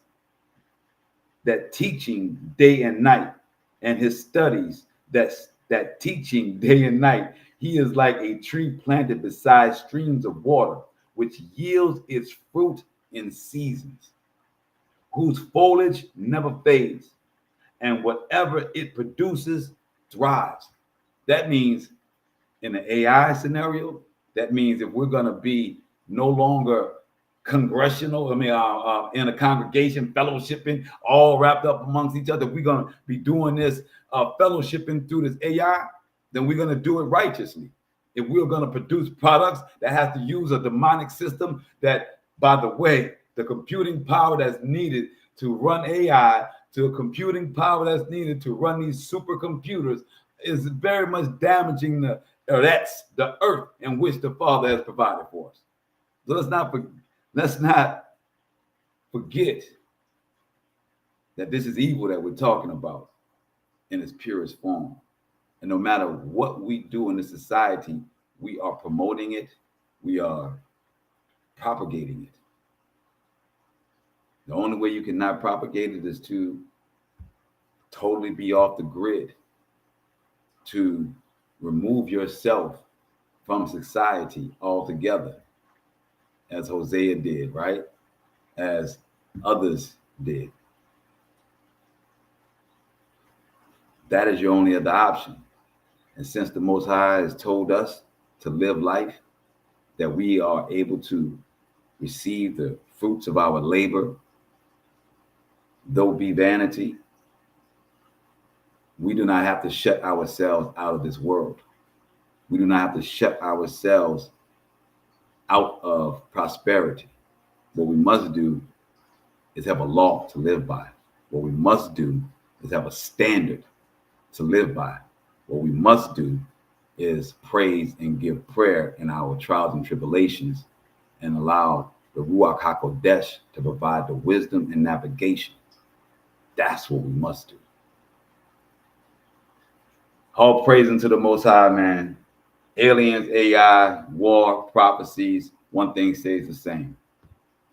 that teaching day and night, and his studies that teaching day and night. He is like a tree planted beside streams of water, which yields its fruit in seasons, whose foliage never fades, and whatever it produces thrives. That means in an AI scenario, that means if we're going to be no longer congressional, in a congregation, fellowshipping, all wrapped up amongst each other, we're going to be doing this fellowshipping through this AI, then we're going to do it righteously. If we're going to produce products that have to use a demonic system, that, by the way, the computing power that's needed to run AI, to a computing power that's needed to run these supercomputers, is very much damaging that's the earth in which the Father has provided for us. So let's not forget that this is evil that we're talking about in its purest form. And no matter what we do in this society, we are promoting it, we are propagating it. The only way you cannot propagate it is to totally be off the grid, to remove yourself from society altogether, as Hosea did, right? As others did. That is your only other option. And since the Most High has told us to live life, that we are able to receive the fruits of our labor, though be vanity, we do not have to shut ourselves out of this world. We do not have to shut ourselves out of prosperity. What we must do is have a law to live by. What we must do is have a standard to live by. What we must do is praise and give prayer in our trials and tribulations, and allow the Ruach HaKodesh to provide the wisdom and navigation. That's what we must do. All praise unto the Most High, man. Aliens, AI, war, prophecies, one thing stays the same.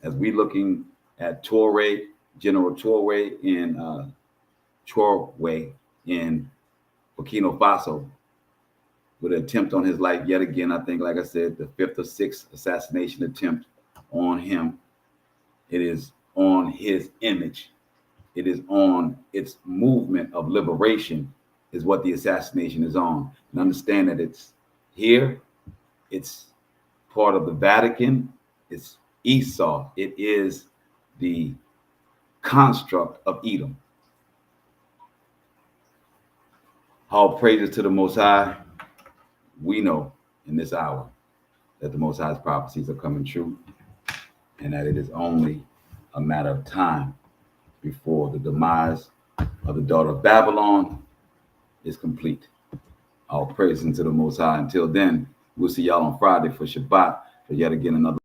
As we looking at Toure, General Toure in Burkina Faso, with an attempt on his life yet again. I think, like I said, the 5th or 6th assassination attempt on him. It is on his image. It is on its movement of liberation is what the assassination is on. And understand that it's here. It's part of the Vatican. It's Esau. It is the construct of Edom. All praises to the Most High. We know in this hour that the Most High's prophecies are coming true, and that it is only a matter of time before the demise of the daughter of Babylon is complete. All praise to the Most High. Until then, we'll see y'all on Friday for Shabbat, for yet again another